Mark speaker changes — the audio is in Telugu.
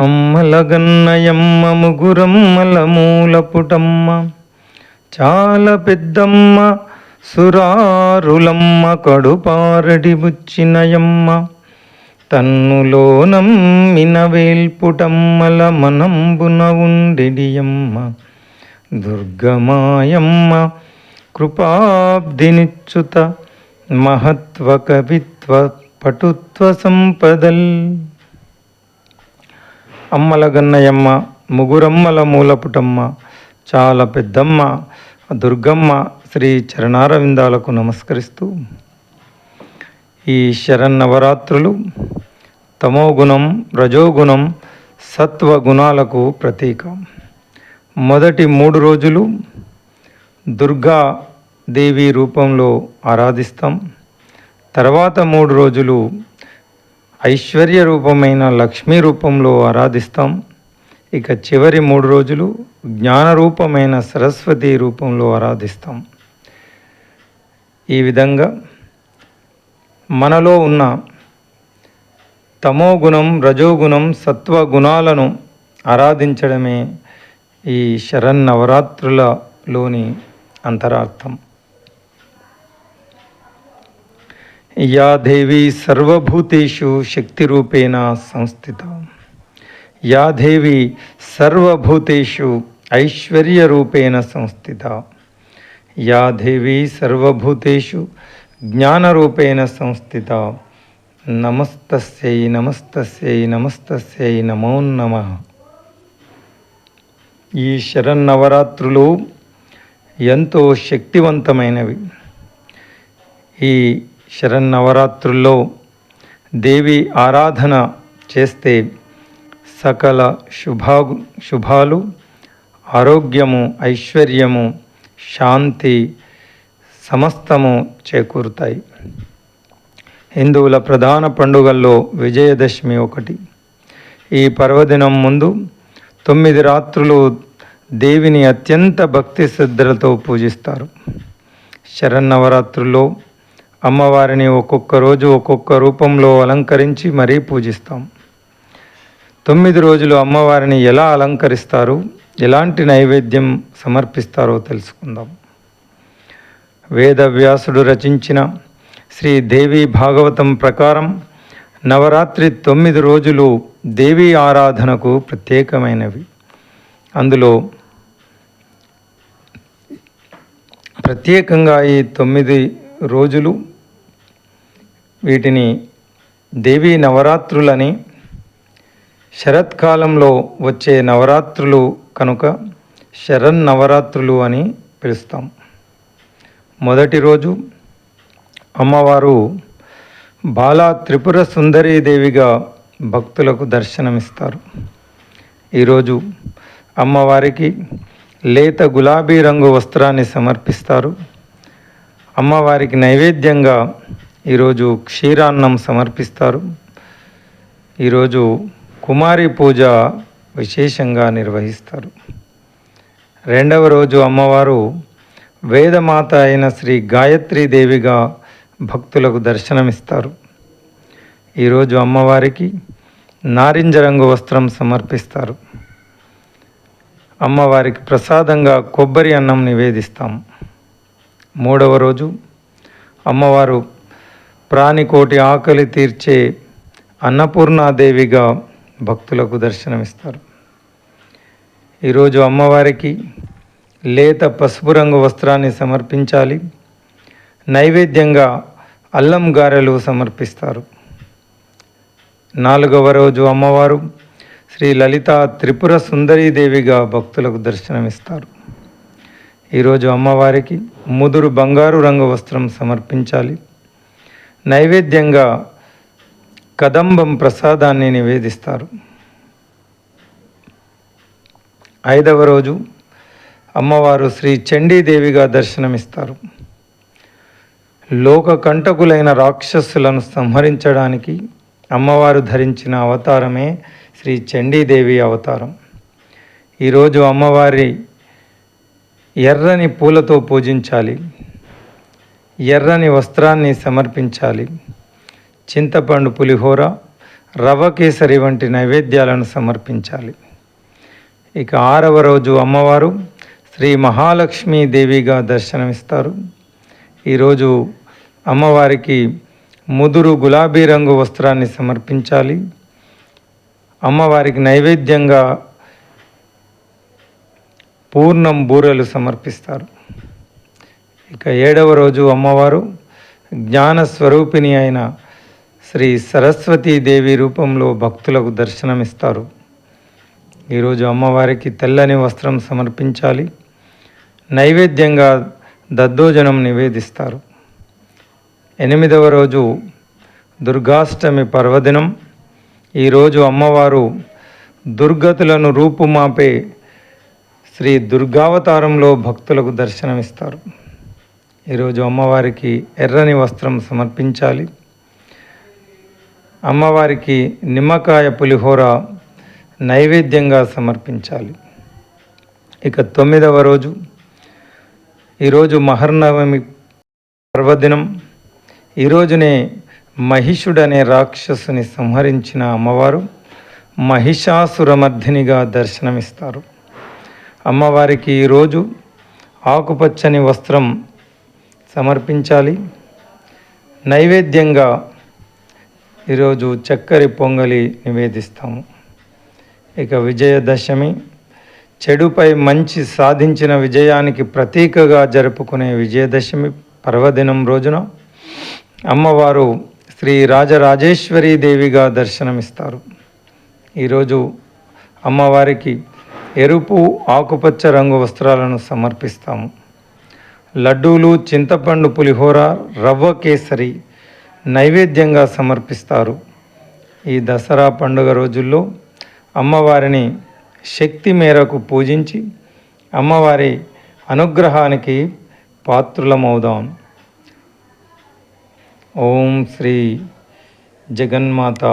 Speaker 1: అమ్మలగన్నయమ్మ ముగురమ్మల మూలపుటమ్మ చాలా పెద్దమ్మ సురారులమ్మ కడుపారడి బుచ్చినయమ్మ తన్నులోనమ్మిన వేల్పుటమ్మల మనంబున ఉండెడియమ్మ దుర్గమాయమ్మ కృపాబ్దినిచ్చుత మహత్వ కవిత్వ పటుత్వ సంపదల్. అమ్మలగన్నయమ్మ ముగురమ్మల మూలపుటమ్మ చాలా పెద్దమ్మ దుర్గమ్మ శ్రీ చరణారవిందాలకు నమస్కరిస్తూ, ఈ శరన్నవరాత్రులు తమోగుణం, రజోగుణం, సత్వగుణాలకు ప్రతీక. మొదటి 3 రోజులు దుర్గా దేవి రూపంలో ఆరాధిస్తాం. తర్వాత 3 రోజులు ఐశ్వర్య రూపమైన లక్ష్మీ రూపంలో ఆరాధిస్తాం. ఇక చివరి 3 రోజులు జ్ఞాన రూపమైన సరస్వతి రూపంలో ఆరాధిస్తాం. ఈ విధంగా మనలో ఉన్న తమోగుణం, రజోగుణం, సత్వగుణాలను ఆరాధించడమే ఈ శరన్నవరాత్రులలోని అంతరార్థం. యా దేవి సర్వభూతేషు శక్తిరూపేణ సంస్థిత, యా దేవి సర్వభూతేషు ఐశ్వర్యరూపేణ సంస్థిత, యా దేవి సర్వభూతేషు జ్ఞానరూపేణ సంస్థిత. నమస్తస్యై నమస్తస్యై నమస్తస్యై నమో నమః. ఈ శరన్నవరాత్రులు ఎంతో శక్తివంతమైనవి. ఈ శరన్నవరాత్రుల్లో దేవి ఆరాధన చేస్తే సకల శుభాలు, ఆరోగ్యము, ఐశ్వర్యము, శాంతి సమస్తము చేకూరుతాయి. హిందువుల ప్రధాన పండుగల్లో విజయదశమి ఒకటి. ఈ పర్వదినం ముందు 9 రాత్రులు దేవిని అత్యంత భక్తి శ్రద్ధలతో పూజిస్తారు. శరన్నవరాత్రుల్లో అమ్మవారిని ఒక్కొక్క రోజు ఒక్కొక్క రూపంలో అలంకరించి మరీ పూజిస్తాం. 9 రోజులు అమ్మవారిని ఎలా అలంకరిస్తారు, ఎలాంటి నైవేద్యం సమర్పిస్తారో తెలుసుకుందాం. వేదవ్యాసుడు రచించిన శ్రీ దేవి భాగవతం ప్రకారం నవరాత్రి 9 రోజులు దేవీ ఆరాధనకు ప్రత్యేకమైనవి. అందులో ప్రత్యేకంగా ఈ 9 రోజులు వీటిని దేవీ నవరాత్రులని, శరత్కాలంలో వచ్చే నవరాత్రులు కనుక శరన్నవరాత్రులు అని పిలుస్తాం. మొదటి రోజు అమ్మవారు బాలా త్రిపుర సుందరీదేవిగా భక్తులకు దర్శనమిస్తారు. ఈరోజు అమ్మవారికి లేత గులాబీ రంగు వస్త్రాన్ని సమర్పిస్తారు. అమ్మవారికి నైవేద్యంగా ఈరోజు క్షీరాన్నం సమర్పిస్తారు. ఈరోజు కుమారి పూజ విశేషంగా నిర్వహిస్తారు. రెండవ రోజు అమ్మవారు వేదమాత అయిన శ్రీ గాయత్రీదేవిగా భక్తులకు దర్శనమిస్తారు. ఈరోజు అమ్మవారికి నారింజ రంగు వస్త్రం సమర్పిస్తారు. అమ్మవారికి ప్రసాదంగా కొబ్బరి అన్నం నివేదిస్తాం. మూడవ రోజు అమ్మవారు ప్రాణికోటి ఆకలి తీర్చే అన్నపూర్ణాదేవిగా భక్తులకు దర్శనమిస్తారు. ఈరోజు అమ్మవారికి లేత పసుపు రంగు వస్త్రాన్ని సమర్పించాలి. నైవేద్యంగా అల్లం గారెలు సమర్పిస్తారు. నాలుగవ రోజు అమ్మవారు శ్రీ లలితా త్రిపుర సుందరీదేవిగా భక్తులకు దర్శనమిస్తారు. ఈరోజు అమ్మవారికి ముదురు బంగారు రంగు వస్త్రం సమర్పించాలి. నైవేద్యంగా కదంబం ప్రసాదాన్ని నివేదిస్తారు. ఐదవ రోజు అమ్మవారు శ్రీ చండీదేవిగా దర్శనమిస్తారు. లోక కంటకులైన రాక్షసులను సంహరించడానికి అమ్మవారు ధరించిన అవతారమే శ్రీ చండీదేవి అవతారం. ఈరోజు అమ్మవారి ఎర్రని పూలతో పూజించాలి. ఎర్రని వస్త్రాన్ని సమర్పించాలి. చింతపండు పులిహోర, రవ్వ కేసరి వంటి నైవేద్యాలను సమర్పించాలి. ఇక 6వ రోజు అమ్మవారు శ్రీ మహాలక్ష్మీ దేవిగా దర్శనమిస్తారు. ఈరోజు అమ్మవారికి ముదురు గులాబీ రంగు వస్త్రాన్ని సమర్పించాలి. అమ్మవారికి నైవేద్యంగా పూర్ణం బూరెలు సమర్పిస్తారు. ఇక 7వ రోజు అమ్మవారు జ్ఞాన స్వరూపిణి అయిన శ్రీ సరస్వతీదేవి రూపంలో భక్తులకు దర్శనమిస్తారు. ఈరోజు అమ్మవారికి తెల్లని వస్త్రం సమర్పించాలి. నైవేద్యంగా దద్దోజనం నివేదిస్తారు. 8వ రోజు దుర్గాష్టమి పర్వదినం. ఈరోజు అమ్మవారు దుర్గతులను రూపుమాపే శ్రీ దుర్గావతారంలో భక్తులకు దర్శనమిస్తారు. ఈరోజు అమ్మవారికి ఎర్రని వస్త్రం సమర్పించాలి. అమ్మవారికి నిమ్మకాయ పులిహోర నైవేద్యంగా సమర్పించాలి. ఇక 9వ రోజు ఈరోజు మహర్నవమి పర్వదినం. ఈరోజునే మహిషుడనే రాక్షసుని సంహరించిన అమ్మవారు మహిషాసురమర్ధినిగా దర్శనమిస్తారు. అమ్మవారికి ఈరోజు ఆకుపచ్చని వస్త్రం సమర్పించాలి. నైవేద్యంగా ఈరోజు చక్కెర పొంగలి నివేదిస్తాము. ఇక విజయదశమి, చెడుపై మంచి సాధించిన విజయానికి ప్రతీకగా జరుపుకునే విజయదశమి పర్వదినం రోజున అమ్మవారు శ్రీ రాజరాజేశ్వరీ దేవిగా దర్శనమిస్తారు. ఈరోజు అమ్మవారికి ఎరుపు ఆకుపచ్చ రంగు వస్త్రాలను సమర్పిస్తాము. లడ్డూలు, చింతపండు పులిహోర, రవ్వ కేసరి నైవేద్యంగా సమర్పిస్తారు. ఈ దసరా పండుగ రోజుల్లో అమ్మవారిని శక్తి మేరకు పూజించి అమ్మవారి అనుగ్రహానికి పాత్రులమవుదాం. ఓం శ్రీ జగన్మాత